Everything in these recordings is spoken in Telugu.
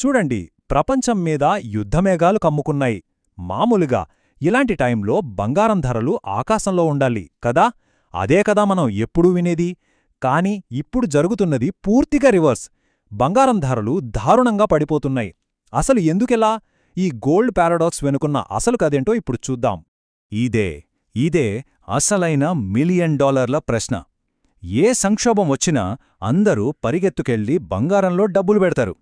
చూడండి, ప్రపంచం మీద యుద్ధమేఘాలు కమ్ముకున్నాయి. మామూలుగా ఇలాంటి టైంలో బంగారం ధరలు ఆకాశంలో ఉండాలి కదా. అదే కదా మనం ఎప్పుడూ వినేది. కాని ఇప్పుడు జరుగుతున్నది పూర్తిగా రివర్స్. బంగారం ధరలు దారుణంగా పడిపోతున్నాయి. అసలు ఎందుకెలా? ఈ గోల్డ్ పారాడాక్స్ వెనుకున్న అసలు కదేంటో ఇప్పుడు చూద్దాం. ఇదే అసలైన $1,000,000 ప్రశ్న. ఏ సంక్షోభం వచ్చినా అందరూ పరిగెత్తుకెళ్ళి బంగారంలో డబ్బులు పెడతారు.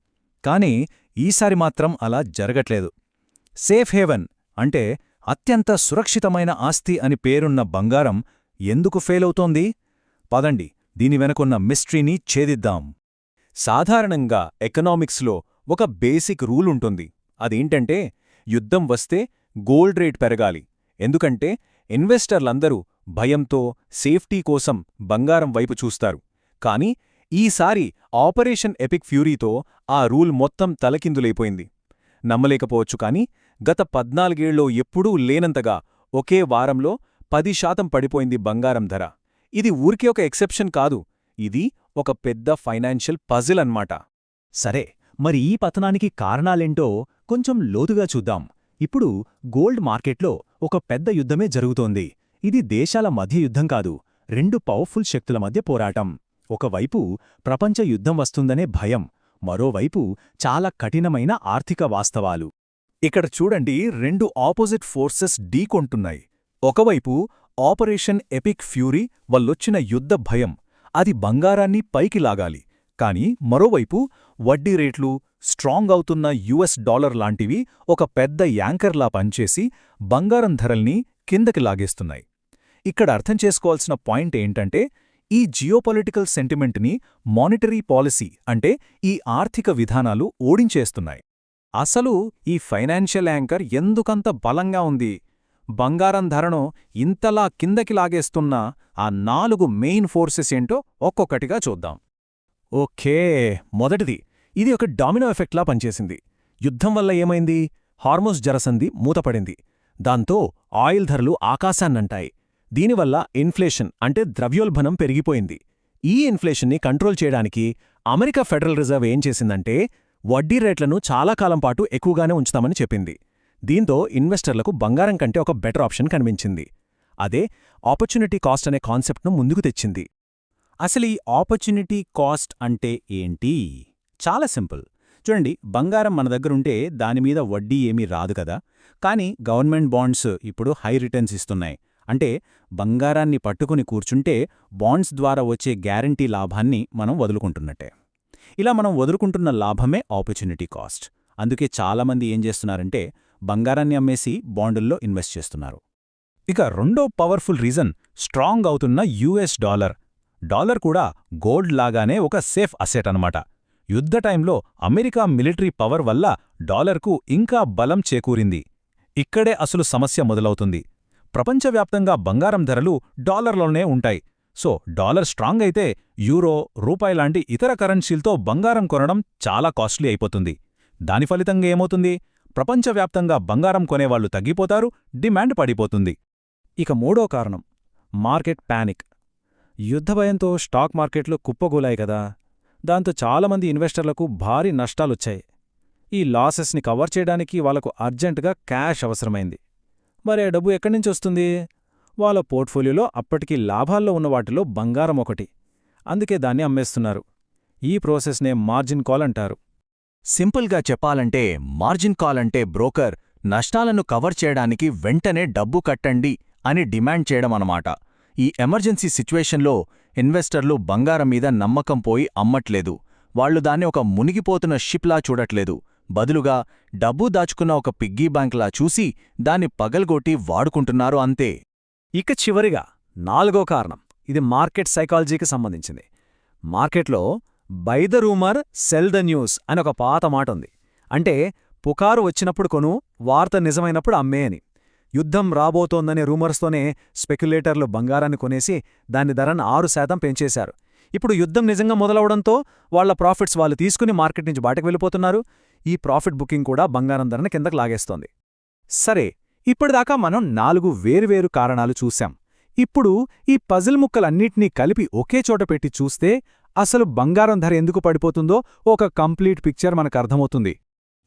కాని ఈసారి మాత్రం అలా జరగట్లేదు. సేఫ్ హేవెన్ అంటే అత్యంత సురక్షితమైన ఆస్తి అని పేరున్న బంగారం ఎందుకు ఫెయిలవుతోంది? పదండి, దీని వెనుకున్న మిస్టరీని ఛేదిద్దాం. సాధారణంగా ఎకనామిక్స్లో ఒక బేసిక్ రూల్ ఉంటుంది. అదేంటంటే, యుద్ధం వస్తే గోల్డ్ రేట్ పెరగాలి. ఎందుకంటే ఇన్వెస్టర్లందరూ భయంతో, సేఫ్టీ కోసం బంగారం వైపు చూస్తారు. కాని ఈసారి ఆపరేషన్ ఎపిక్ ఫ్యూరీతో ఆ రూల్ మొత్తం తలకిందులైపోయింది. నమ్మలేకపోవచ్చు కాని గత 14 ఏళ్లో ఎప్పుడూ లేనంతగా ఒకే వారంలో 10% పడిపోయింది బంగారం ధర. ఇది ఊరికే ఒక ఎక్సెప్షన్ కాదు, ఇది ఒక పెద్ద ఫైనాన్షియల్ పజిల్ అన్నమాట. సరే, మరి ఈ పతనానికి కారణాలేంటో కొంచెం లోతుగా చూద్దాం. ఇప్పుడు గోల్డ్ మార్కెట్లో ఒక పెద్ద యుద్ధమే జరుగుతోంది. ఇది దేశాల మధ్య యుద్ధం కాదు, రెండు పవర్ఫుల్ శక్తుల మధ్య పోరాటం. ఒకవైపు ప్రపంచ యుద్ధం వస్తుందనే భయం, మరోవైపు చాలా కఠినమైన ఆర్థిక వాస్తవాలు. ఇక్కడ చూడండి, రెండు ఆపోజిట్ ఫోర్సెస్ ఢీకొంటున్నాయి. ఒకవైపు ఆపరేషన్ ఎపిక్ ఫ్యూరీ వల్లొచ్చిన యుద్ధ భయం, అది బంగారాన్ని పైకి లాగాలి. కాని మరోవైపు వడ్డీ రేట్లు, స్ట్రాంగ్ అవుతున్న యుఎస్ డాలర్ లాంటివి ఒక పెద్ద యాంకర్లా పనిచేసి బంగారం ధరల్ని కిందకి లాగేస్తున్నాయి. ఇక్కడ అర్థం చేసుకోవాల్సిన పాయింట్ ఏంటంటే, ఈ జియోపొలిటికల్ సెంటిమెంట్ని మానిటరీ పాలసీ అంటే ఈ ఆర్థిక విధానాలు ఓడించేస్తున్నాయి. అసలు ఈ ఫైనాన్షియల్ యాంకర్ ఎందుకంత బలంగా ఉంది? బంగారం ధరను ఇంతలా కిందకి లాగేస్తున్న ఆ 4 మెయిన్ ఫోర్సెస్ ఏంటో ఒక్కొక్కటిగా చూద్దాం. ఓకే, మొదటిది, ఇది ఒక డామినో ఎఫెక్ట్లా పనిచేసింది. యుద్ధం వల్ల ఏమైంది? హార్మోస్ జరసంధి మూతపడింది. దాంతో ఆయిల్ ధరలు ఆకాశాన్నంటాయి. దీనివల్ల ఇన్ఫ్లేషన్ అంటే ద్రవ్యోల్బణం పెరిగిపోయింది. ఈ ఇన్ఫ్లేషన్ని కంట్రోల్ చేయడానికి అమెరికా ఫెడరల్ రిజర్వ్ ఏం చేసిందంటే, వడ్డీ రేట్లను చాలా కాలం పాటు ఎక్కువగానే ఉంచుతామని చెప్పింది. దీంతో ఇన్వెస్టర్లకు బంగారం కంటే ఒక బెటర్ ఆప్షన్ కనిపించింది. అదే ఆపర్చునిటీ కాస్ట్ అనే కాన్సెప్ట్ను ముందుకు తెచ్చింది. అసలు ఈ ఆపర్చునిటీ కాస్ట్ అంటే ఏంటి? చాలా సింపుల్. చూడండి, బంగారం మన దగ్గరుంటే దానిమీద వడ్డీ ఏమీ రాదు కదా. కానీ గవర్నమెంట్ బాండ్స్ ఇప్పుడు హై రిటర్న్స్ ఇస్తున్నాయి. అంటే బంగారాన్ని పట్టుకుని కూర్చుంటే బాండ్స్ ద్వారా వచ్చే గ్యారంటీ లాభాన్ని మనం వదులుకుంటున్నట్టే. ఇలా మనం వదులుకుంటున్న లాభమే ఆపర్చునిటీ కాస్ట్. అందుకే చాలామంది ఏం చేస్తున్నారంటే బంగారాన్ని అమ్మేసి బాండుల్లో ఇన్వెస్ట్ చేస్తున్నారు. ఇక రెండో పవర్ఫుల్ రీజన్ స్ట్రాంగ్ అవుతున్న యుఎస్ డాలర్. డాలర్ కూడా గోల్డ్ లాగానే ఒక సేఫ్ అసెట్ అనమాట. యుద్ధ టైంలో అమెరికా మిలిటరీ పవర్ వల్ల డాలర్కు ఇంకా బలం చేకూరింది. ఇక్కడే అసలు సమస్య మొదలవుతుంది. ప్రపంచవ్యాప్తంగా బంగారం ధరలు డాలర్లోనే ఉంటాయి. సో డాలర్ స్ట్రాంగ్ అయితే యూరో, రూపాయి లాంటి ఇతర కరెన్సీలతో బంగారం కొనడం చాలా కాస్ట్లీ అయిపోతుంది. దాని ఫలితంగా ఏమవుతుంది? ప్రపంచవ్యాప్తంగా బంగారం కొనేవాళ్లు తగ్గిపోతారు, డిమాండ్ పడిపోతుంది. ఇక మూడో కారణం, మార్కెట్ ప్యానిక్. యుద్ధ భయంతో స్టాక్ మార్కెట్లు కుప్పగూలాయి కదా. దాంతో చాలామంది ఇన్వెస్టర్లకు భారీ నష్టాలొచ్చాయి. ఈ లాసెస్ని కవర్ చేయడానికి వాళ్లకు అర్జెంటుగా క్యాష్ అవసరమైంది. మరి ఆ డబ్బు ఎక్కడ్నుంచి వస్తుంది? వాళ్ళ పోర్ట్ఫోలియోలో అప్పటికి లాభాల్లో ఉన్న వాటిలో బంగారం ఒకటి. అందుకే దాన్ని అమ్మేస్తున్నారు. ఈ ప్రాసెస్నే మార్జిన్ కాల్ అంటారు. సింపుల్గా చెప్పాలంటే మార్జిన్ కాల్ అంటే బ్రోకర్ నష్టాలను కవర్ చేయడానికి వెంటనే డబ్బు కట్టండి అని డిమాండ్ చేయడం అన్నమాట. ఈ ఎమర్జెన్సీ సిచ్యువేషన్లో ఇన్వెస్టర్లు బంగారం మీద నమ్మకం పోయి అమ్మట్లేదు. వాళ్లు దాన్ని ఒక మునిగిపోతున్న షిప్లా చూడట్లేదు. బదులుగా డబ్బు దాచుకున్న ఒక పిగ్గీ బ్యాంక్లా చూసి దాన్ని పగల్గొట్టి వాడుకుంటున్నారు అంతే. ఇక చివరిగా నాలుగో కారణం, ఇది మార్కెట్ సైకాలజీకి సంబంధించింది. మార్కెట్లో by the rumour cell the news అని ఒక పాత మాట ఉంది. అంటే పుకారు వచ్చినప్పుడు కొను, వార్త నిజమైనప్పుడు అమ్మే అని. యుద్ధం రాబోతోందనే రూమర్స్తోనే స్పెక్యులేటర్లు బంగారాన్ని కొనేసి దాని ధరను 6% పెంచేశారు. ఇప్పుడు యుద్ధం నిజంగా మొదలవడంతో వాళ్ల ప్రాఫిట్స్ వాళ్ళు తీసుకుని మార్కెట్ నుంచి బయటకు వెళ్ళిపోతున్నారు. ఈ ప్రాఫిట్ బుకింగ్ కూడా బంగారం ధరను కిందకు లాగేస్తోంది. సరే, ఇప్పటిదాకా మనం 4 వేరువేరు కారణాలు చూశాం. ఇప్పుడు ఈ పజిల్ ముక్కలన్నిటినీ కలిపి ఒకే చోట పెట్టి చూస్తే అసలు బంగారం ధర ఎందుకు పడిపోతుందో ఒక కంప్లీట్ పిక్చర్ మనకర్థమవుతుంది.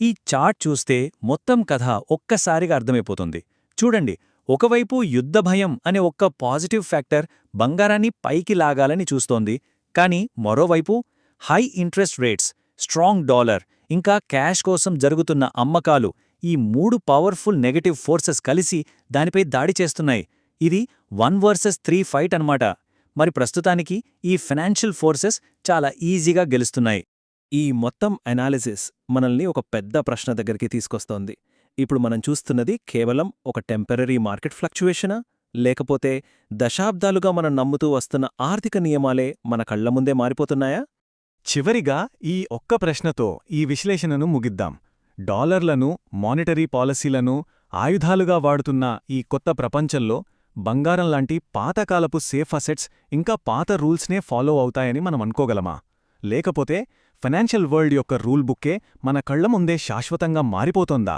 ఈ చార్ట్ చూస్తే మొత్తం కథ ఒక్కసారిగా అర్థమైపోతుంది. చూడండి, ఒకవైపు యుద్ధ భయం అనే ఒక్క పాజిటివ్ ఫ్యాక్టర్ బంగారాన్ని పైకి లాగాలని చూస్తోంది, కానీ మరోవైపు high interest rates, strong dollar, ఇంకా క్యాష్ కోసం జరుగుతున్న అమ్మకాలు, ఈ 3 పవర్ఫుల్ నెగటివ్ ఫోర్సెస్ కలిసి దానిపై దాడి చేస్తున్నాయి. ఇది 1 వర్సెస్ 3 ఫైట్ అన్నమాట. మరి ప్రస్తుతానికి ఈ ఫైనాన్షియల్ ఫోర్సెస్ చాలా ఈజీగా గెలుస్తున్నాయి. ఈ మొత్తం అనాలిసిస్ మనల్ని ఒక పెద్ద ప్రశ్న దగ్గరికి తీసుకొస్తోంది. ఇప్పుడు మనం చూస్తున్నది కేవలం ఒక టెంపరరీ మార్కెట్ ఫ్లక్చుయేషనా, లేకపోతే దశాబ్దాలుగా మనం నమ్ముతూ వస్తున్న ఆర్థిక నియమాలే మన కళ్ల ముందే మారిపోతున్నాయా? చివరిగా ఈ ఒక్క ప్రశ్నతో ఈ విశ్లేషణను ముగిద్దాం. డాలర్లను, మానిటరీ పాలసీలను ఆయుధాలుగా వాడుతున్న ఈ కొత్త ప్రపంచంలో బంగారం లాంటి పాతకాలపు సేఫ్ అసెట్స్ ఇంకా పాత రూల్స్నే ఫాలో అవుతాయని మనం అనుకోగలమా? లేకపోతే ఫైనాన్షియల్ వరల్డ్ యొక్క రూల్ బుక్కే మన కళ్ల ముందే శాశ్వతంగా మారిపోతోందా?